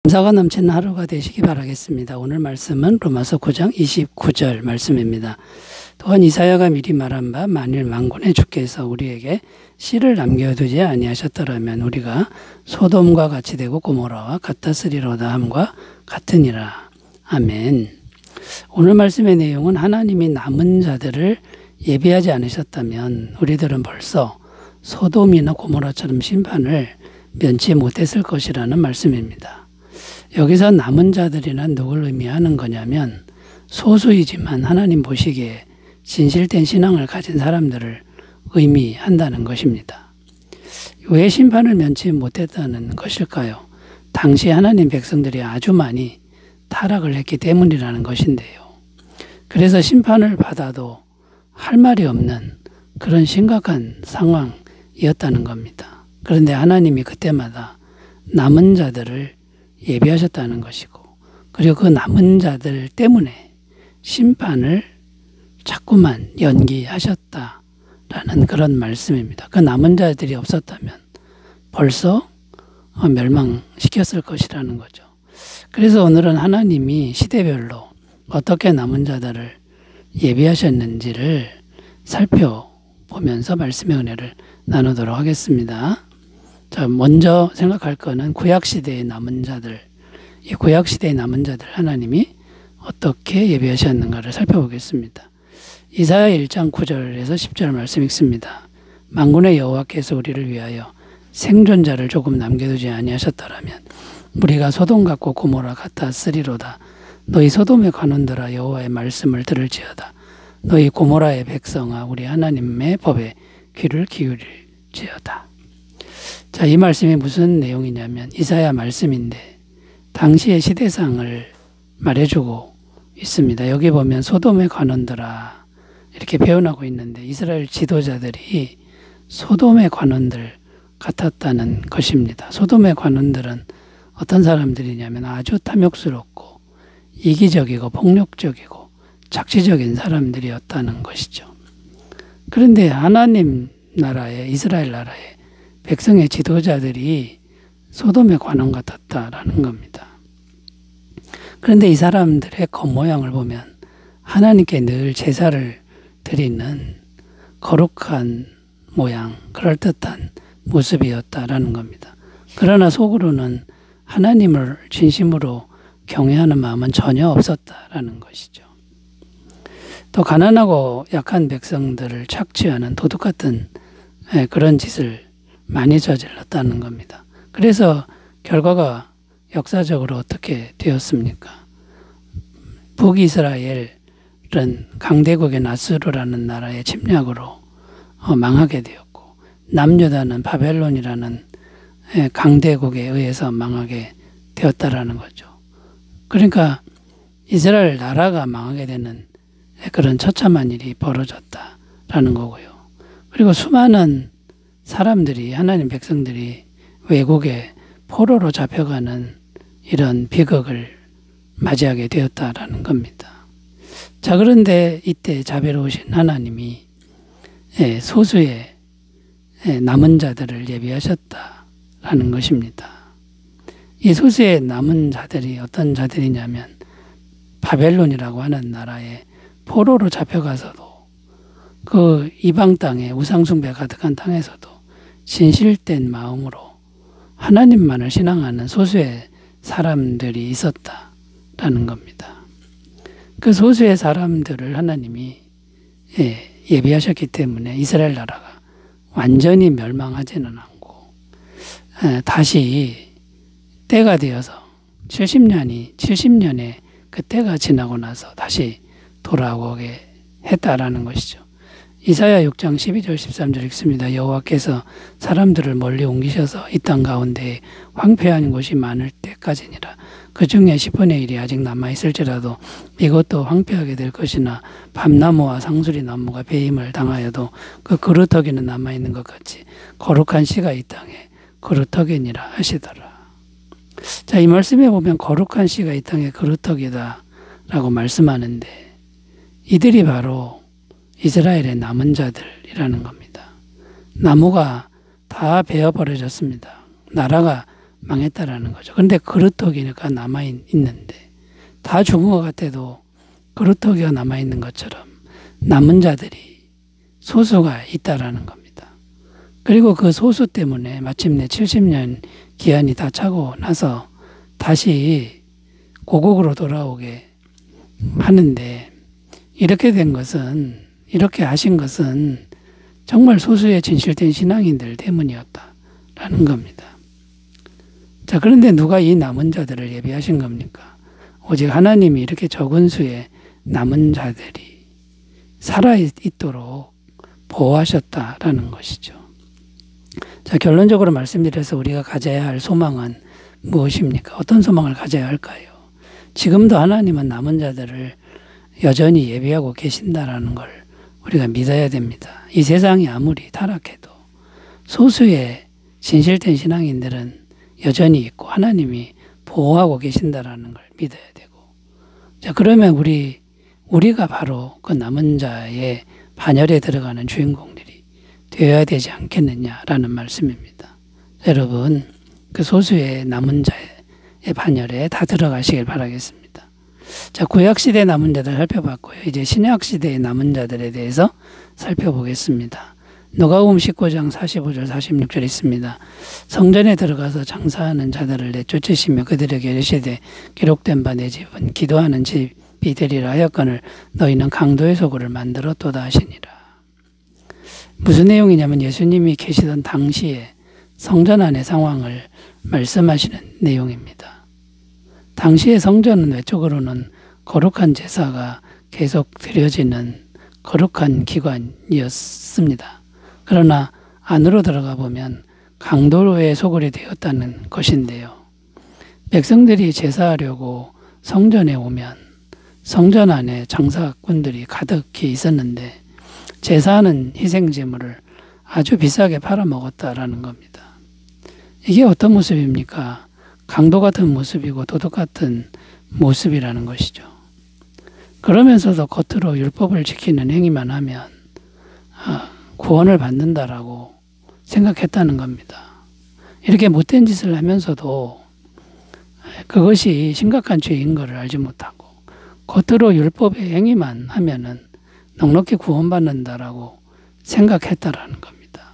감사가 넘치는 하루가 되시기 바라겠습니다. 오늘 말씀은 로마서 9장 29절 말씀입니다. 또한 이사야가 미리 말한 바 만일 만군의 주께서 우리에게 씨를 남겨두지 아니하셨더라면 우리가 소돔과 같이 되고 고모라와 같았으리로다 함과 같으니라. 아멘. 오늘 말씀의 내용은 하나님이 남은 자들을 예비하지 않으셨다면 우리들은 벌써 소돔이나 고모라처럼 심판을 면치 못했을 것이라는 말씀입니다. 여기서 남은 자들이란 누굴 의미하는 거냐면 소수이지만 하나님 보시기에 진실된 신앙을 가진 사람들을 의미한다는 것입니다. 왜 심판을 면치 못했다는 것일까요? 당시 하나님 백성들이 아주 많이 타락을 했기 때문이라는 것인데요. 그래서 심판을 받아도 할 말이 없는 그런 심각한 상황이었다는 겁니다. 그런데 하나님이 그때마다 남은 자들을 예비하셨다는 것이고, 그리고 그 남은 자들 때문에 심판을 자꾸만 연기하셨다라는 그런 말씀입니다. 그 남은 자들이 없었다면 벌써 멸망시켰을 것이라는 거죠. 그래서 오늘은 하나님이 시대별로 어떻게 남은 자들을 예비하셨는지를 살펴보면서 말씀의 은혜를 나누도록 하겠습니다. 자, 먼저 생각할 거는 구약시대의 남은 자들, 이 구약시대의 남은 자들 하나님이 어떻게 예비하셨는가를 살펴보겠습니다. 이사야 1장 9절에서 10절 말씀 읽습니다. 만군의 여호와께서 우리를 위하여 생존자를 조금 남겨두지 아니하셨더라면 우리가 소돔 같고 고모라 같았으리로다. 너희 소돔의 관원들아 여호와의 말씀을 들을지어다. 너희 고모라의 백성아 우리 하나님의 법에 귀를 기울일지어다. 자, 이 말씀이 무슨 내용이냐면 이사야 말씀인데 당시의 시대상을 말해주고 있습니다. 여기 보면 소돔의 관원들아 이렇게 표현하고 있는데 이스라엘 지도자들이 소돔의 관원들 같았다는 것입니다. 소돔의 관원들은 어떤 사람들이냐면 아주 탐욕스럽고 이기적이고 폭력적이고 착취적인 사람들이었다는 것이죠. 그런데 하나님 나라의 이스라엘 나라의 백성의 지도자들이 소돔의 관원 같았다라는 겁니다. 그런데 이 사람들의 겉모양을 보면 하나님께 늘 제사를 드리는 거룩한 모양, 그럴듯한 모습이었다라는 겁니다. 그러나 속으로는 하나님을 진심으로 경외하는 마음은 전혀 없었다라는 것이죠. 또 가난하고 약한 백성들을 착취하는 도둑 같은 그런 짓을 많이 저질렀다는 겁니다. 그래서 결과가 역사적으로 어떻게 되었습니까? 북이스라엘은 강대국의 나스루라는 나라의 침략으로 망하게 되었고 남유다는 바벨론이라는 강대국에 의해서 망하게 되었다라는 거죠. 그러니까 이스라엘 나라가 망하게 되는 그런 처참한 일이 벌어졌다라는 거고요. 그리고 수많은 사람들이 하나님 백성들이 외국에 포로로 잡혀가는 이런 비극을 맞이하게 되었다라는 겁니다. 자, 그런데 이때 자비로우신 하나님이 소수의 남은 자들을 예비하셨다라는 것입니다. 이 소수의 남은 자들이 어떤 자들이냐면 바벨론이라고 하는 나라에 포로로 잡혀가서도 그 이방 땅에 우상숭배 가득한 땅에서도 진실된 마음으로 하나님만을 신앙하는 소수의 사람들이 있었다라는 겁니다. 그 소수의 사람들을 하나님이 예비하셨기 때문에 이스라엘 나라가 완전히 멸망하지는 않고 다시 때가 되어서 70년의 그 때가 지나고 나서 다시 돌아오게 했다라는 것이죠. 이사야 6장 12절 13절 읽습니다. 여호와께서 사람들을 멀리 옮기셔서 이 땅 가운데 황폐한 곳이 많을 때까지니라. 그 중에 10분의 1이 아직 남아있을지라도 이것도 황폐하게 될 것이나 밤나무와 상수리 나무가 배임을 당하여도 그 그루터기는 남아있는 것 같이 거룩한 씨가 이 땅에 그루터기니라 하시더라. 자, 이 말씀에 보면 거룩한 씨가 이 땅에 그루터기다 라고 말씀하는데 이들이 바로 이스라엘의 남은 자들이라는 겁니다. 나무가 다 베어버려졌습니다. 나라가 망했다라는 거죠. 그런데 그루터기가 남아있는데 다 죽은 것 같아도 그루터기가 남아있는 것처럼 남은 자들이 소수가 있다라는 겁니다. 그리고 그 소수 때문에 마침내 70년 기한이 다 차고 나서 다시 고국으로 돌아오게 하는데 이렇게 된 것은, 이렇게 하신 것은 정말 소수의 진실된 신앙인들 때문이었다라는 겁니다. 자, 그런데 누가 이 남은 자들을 예비하신 겁니까? 오직 하나님이 이렇게 적은 수의 남은 자들이 살아있도록 보호하셨다라는 것이죠. 자, 결론적으로 말씀드려서 우리가 가져야 할 소망은 무엇입니까? 어떤 소망을 가져야 할까요? 지금도 하나님은 남은 자들을 여전히 예비하고 계신다라는 걸 우리가 믿어야 됩니다. 이 세상이 아무리 타락해도 소수의 진실된 신앙인들은 여전히 있고 하나님이 보호하고 계신다라는 걸 믿어야 되고, 자, 그러면 우리가 바로 그 남은 자의 반열에 들어가는 주인공들이 되어야 되지 않겠느냐라는 말씀입니다. 여러분, 그 소수의 남은 자의 반열에 다 들어가시길 바라겠습니다. 자, 구약시대 남은 자들 살펴봤고요. 이제 신약시대의 남은 자들에 대해서 살펴보겠습니다. 누가복음 19장 45절 46절 있습니다. 성전에 들어가서 장사하는 자들을 내쫓으시며 그들에게 이르시되 기록된 바 내 집은 기도하는 집이 되리라 하였거늘 너희는 강도의 소굴을 만들었도다 하시니라. 무슨 내용이냐면 예수님이 계시던 당시에 성전 안의 상황을 말씀하시는 내용입니다. 당시의 성전은 외적으로는 거룩한 제사가 계속 드려지는 거룩한 기관이었습니다. 그러나 안으로 들어가 보면 강도의 소굴이 되었다는 것인데요. 백성들이 제사하려고 성전에 오면 성전 안에 장사꾼들이 가득히 있었는데 제사하는 희생제물을 아주 비싸게 팔아먹었다라는 겁니다. 이게 어떤 모습입니까? 강도 같은 모습이고 도둑 같은 모습이라는 것이죠. 그러면서도 겉으로 율법을 지키는 행위만 하면 구원을 받는다라고 생각했다는 겁니다. 이렇게 못된 짓을 하면서도 그것이 심각한 죄인 것을 알지 못하고 겉으로 율법의 행위만 하면은 넉넉히 구원받는다라고 생각했다라는 겁니다.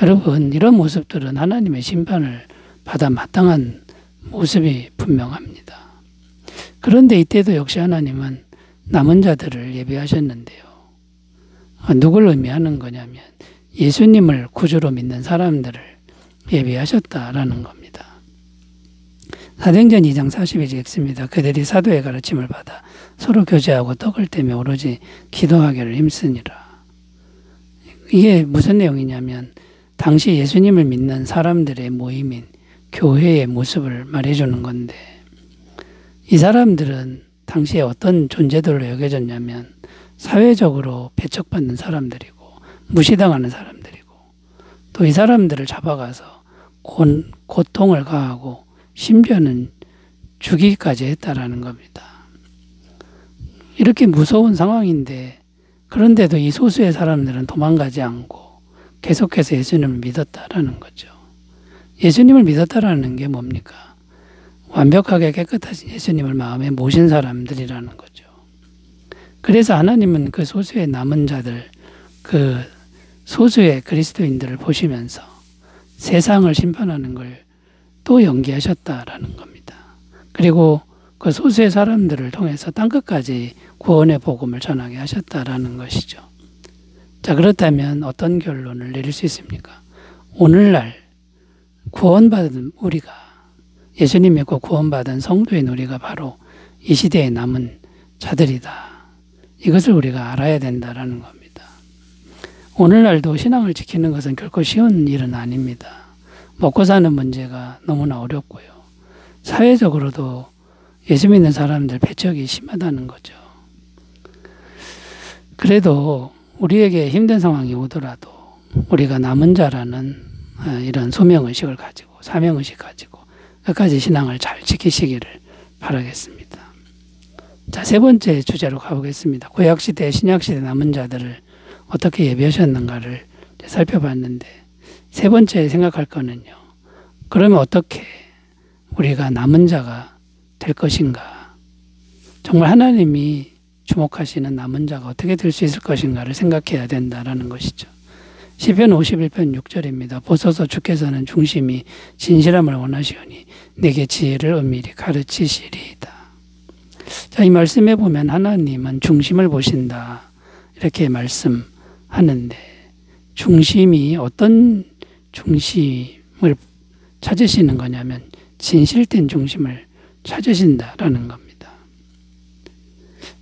여러분, 이런 모습들은 하나님의 심판을 받아 마땅한 모습이 분명합니다. 그런데 이때도 역시 하나님은 남은 자들을 예비하셨는데요. 누굴 의미하는 거냐면 예수님을 구주로 믿는 사람들을 예비하셨다라는 겁니다. 사도행전 2장 40일에 읽습니다. 그들이 사도의 가르침을 받아 서로 교제하고 떡을 떼며 오로지 기도하기를 힘쓰니라. 이게 무슨 내용이냐면 당시 예수님을 믿는 사람들의 모임인 교회의 모습을 말해주는 건데, 이 사람들은 당시에 어떤 존재들로 여겨졌냐면 사회적으로 배척받는 사람들이고 무시당하는 사람들이고, 또 이 사람들을 잡아가서 고통을 가하고 심지어는 죽이기까지 했다라는 겁니다. 이렇게 무서운 상황인데 그런데도 이 소수의 사람들은 도망가지 않고 계속해서 예수님을 믿었다라는 거죠. 예수님을 믿었다라는 게 뭡니까? 완벽하게 깨끗하신 예수님을 마음에 모신 사람들이라는 거죠. 그래서 하나님은 그 소수의 남은 자들, 그 소수의 그리스도인들을 보시면서 세상을 심판하는 걸 또 연기하셨다라는 겁니다. 그리고 그 소수의 사람들을 통해서 땅끝까지 구원의 복음을 전하게 하셨다라는 것이죠. 자, 그렇다면 어떤 결론을 내릴 수 있습니까? 오늘날 구원받은 우리가, 예수님 믿고 구원받은 성도인 우리가 바로 이 시대에 남은 자들이다. 이것을 우리가 알아야 된다라는 겁니다. 오늘날도 신앙을 지키는 것은 결코 쉬운 일은 아닙니다. 먹고 사는 문제가 너무나 어렵고요. 사회적으로도 예수 믿는 사람들 배척이 심하다는 거죠. 그래도 우리에게 힘든 상황이 오더라도 우리가 남은 자라는 이런 소명의식을 가지고 사명의식 가지고 끝까지 신앙을 잘 지키시기를 바라겠습니다. 자, 세 번째 주제로 가보겠습니다. 구약시대, 신약시대 남은 자들을 어떻게 예비하셨는가를 살펴봤는데 세 번째 생각할 거는요, 그러면 어떻게 우리가 남은 자가 될 것인가? 정말 하나님이 주목하시는 남은 자가 어떻게 될 수 있을 것인가를 생각해야 된다라는 것이죠. 시편 51편 6절입니다. 보소서 주께서는 중심이 진실함을 원하시오니 내게 지혜를 은밀히 가르치시리이다. 자, 이 말씀에 보면 하나님은 중심을 보신다 이렇게 말씀하는데, 중심이 어떤 중심을 찾으시는 거냐면 진실된 중심을 찾으신다라는 겁니다.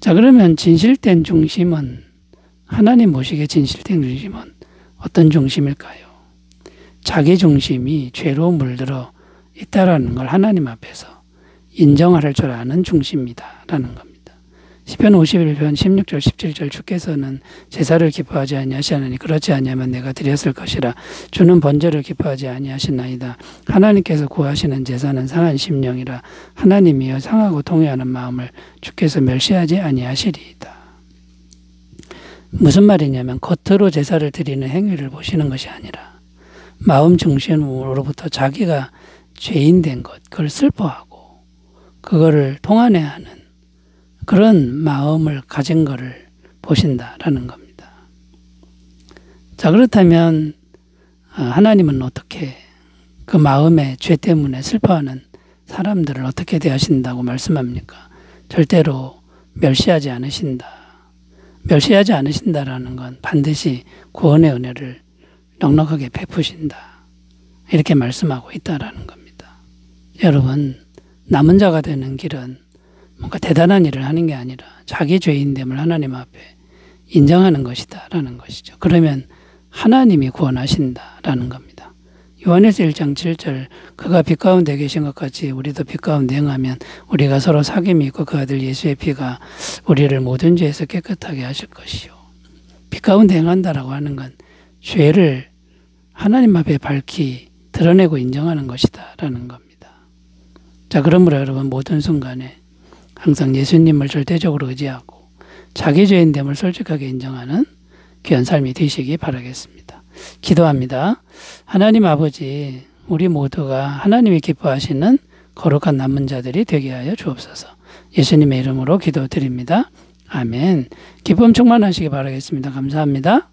자, 그러면 진실된 중심은, 하나님 보시기에 진실된 중심은 어떤 중심일까요? 자기 중심이 죄로 물들어 있다라는 걸 하나님 앞에서 인정할 줄 아는 중심이다라는 겁니다. 시편 51편 16절 17절 주께서는 제사를 기뻐하지 아니하시나니 그렇지 아니하면 내가 드렸을 것이라. 주는 번제를 기뻐하지 아니하시나이다. 하나님께서 구하시는 제사는 상한 심령이라. 하나님이여 상하고 통회하는 마음을 주께서 멸시하지 아니하시리이다. 무슨 말이냐면 겉으로 제사를 드리는 행위를 보시는 것이 아니라 마음 중심으로부터 자기가 죄인 된 것, 그걸 슬퍼하고 그거를 통안해야 하는 그런 마음을 가진 것을 보신다라는 겁니다. 자, 그렇다면 하나님은 어떻게 그 마음의 죄 때문에 슬퍼하는 사람들을 어떻게 대하신다고 말씀합니까? 절대로 멸시하지 않으신다. 멸시하지 않으신다라는 건 반드시 구원의 은혜를 넉넉하게 베푸신다. 이렇게 말씀하고 있다라는 겁니다. 여러분, 남은 자가 되는 길은 뭔가 대단한 일을 하는 게 아니라 자기 죄인됨을 하나님 앞에 인정하는 것이다라는 것이죠. 그러면 하나님이 구원하신다라는 겁니다. 요한일서 1장 7절 그가 빛 가운데 계신 것 같이 우리도 빛 가운데 행하면 우리가 서로 사귐이 있고 그 아들 예수의 피가 우리를 모든 죄에서 깨끗하게 하실 것이요. 빛 가운데 행한다라고 하는 건 죄를 하나님 앞에 밝히 드러내고 인정하는 것이다라는 겁니다. 자, 그러므로 여러분 모든 순간에 항상 예수님을 절대적으로 의지하고 자기 죄인됨을 솔직하게 인정하는 귀한 삶이 되시기 바라겠습니다. 기도합니다. 하나님 아버지, 우리 모두가 하나님이 기뻐하시는 거룩한 남은 자들이 되게 하여 주옵소서. 예수님의 이름으로 기도드립니다. 아멘. 기쁨 충만하시기 바라겠습니다. 감사합니다.